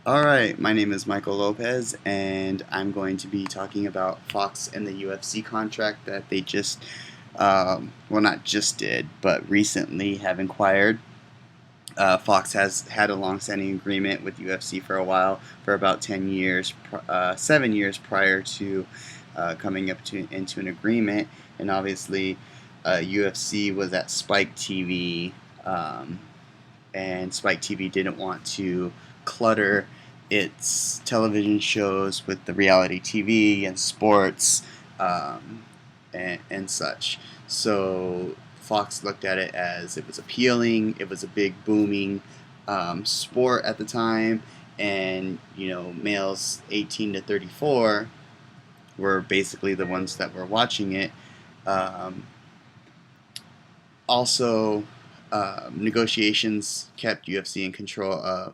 Alright, my name is Michael Lopez, and I'm going to be talking about Fox and the UFC contract that they just, well, not just did, but recently have inquired. Fox has had a long-standing agreement with UFC for a while, for about 10 years, 7 years prior to coming into an agreement, and obviously UFC was at Spike TV, and Spike TV didn't want to clutter its television shows with the reality TV and sports and such. So Fox looked at it as it was appealing. It was a big booming sport at the time, and males 18 to 34 were basically the ones that were watching it. Um, Also, negotiations kept UFC in control of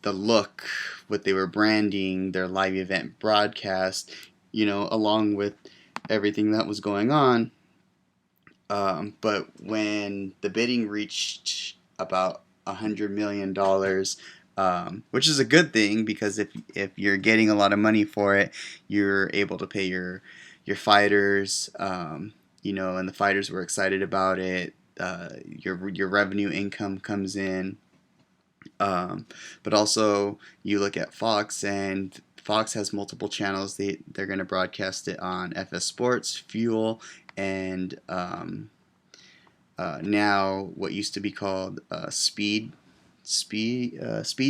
the look, what they were branding, their live event broadcast, along with everything that was going on. But when the bidding reached about $100 million, which is a good thing because if you're getting a lot of money for it, you're able to pay your fighters, and the fighters were excited about it. Your revenue income comes in, but also you look at Fox, and Fox has multiple channels. They're going to broadcast it on FS Sports, Fuel, and now what used to be called Speed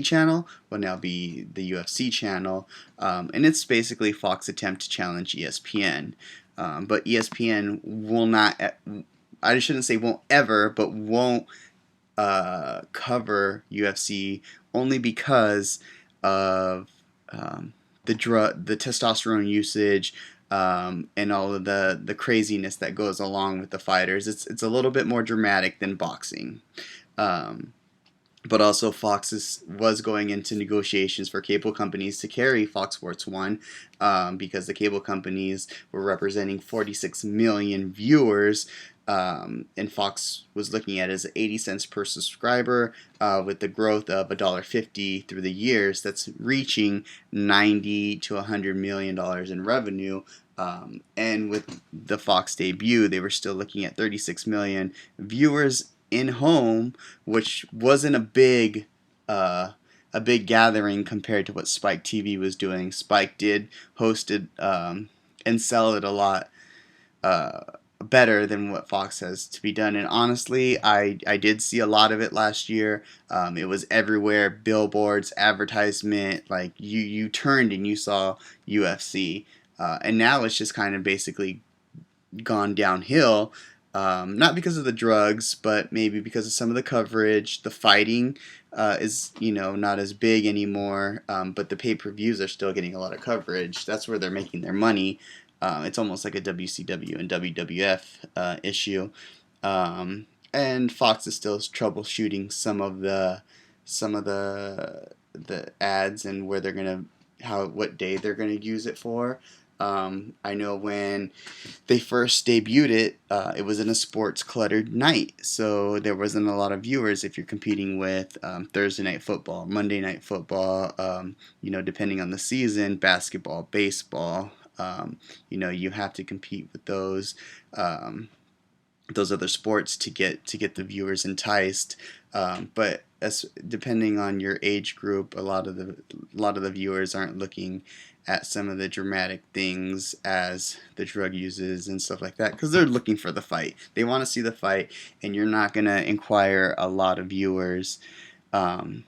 Channel will now be the UFC channel, and it's basically Fox's attempt to challenge ESPN. But ESPN will not. I shouldn't say won't ever, but won't cover UFC only because of the testosterone usage, and all of the craziness that goes along with the fighters. It's a little bit more dramatic than boxing. Um, but also was going into negotiations for cable companies to carry Fox Sports 1, because the cable companies were representing 46 million viewers, and Fox was looking at it as 80 cents per subscriber, with the growth of $1.50 through the years. That's reaching 90 to $100 million in revenue. And with the Fox debut, they were still looking at 36 million viewers in home, which wasn't a big gathering compared to what Spike TV was doing. Spike did host it, and sell it a lot uh, better than what Fox has to be done. And honestly, I did see a lot of it last year. It was everywhere, billboards, advertisement. Like you turned and you saw UFC, and now it's just kind of basically gone downhill. Not because of the drugs, but maybe because of some of the coverage. The fighting is not as big anymore, but the pay-per-views are still getting a lot of coverage. That's where they're making their money. It's almost like a WCW and WWF issue, and Fox is still troubleshooting some of the ads and where they're gonna what day they're gonna use it for. I know when they first debuted it, it was in a sports cluttered night, so there wasn't a lot of viewers if you're competing with Thursday night football, Monday night football, depending on the season, basketball, baseball. You have to compete with those other sports to get the viewers enticed. But as depending on your age group, a lot of the viewers aren't looking at some of the dramatic things as the drug uses and stuff like that, because they're looking for the fight. They want to see the fight, and you're not gonna inquire a lot of viewers, um,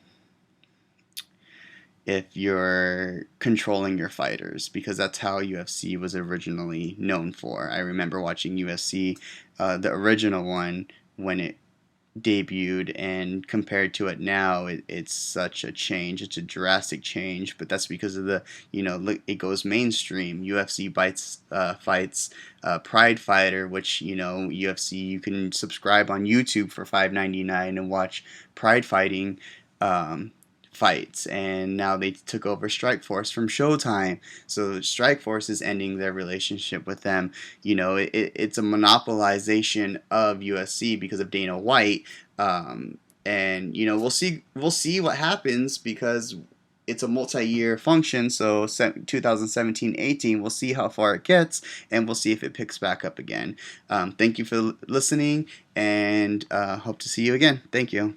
if you're controlling your fighters, because that's how UFC was originally known for. I remember watching UFC, the original one, when it debuted, and compared to it now, it's such a change. It's a drastic change, but that's because of it goes mainstream. UFC fights Pride Fighter, which UFC, you can subscribe on YouTube for $5.99 and watch Pride Fighting fights. And now they took over Strikeforce from Showtime, so Strikeforce is ending their relationship with them. It's a monopolization of USC because of Dana White, and we'll see what happens, because it's a multi-year function, so 2017-18, we'll see how far it gets, and we'll see if it picks back up again. Thank you for listening, and hope to see you again. Thank you.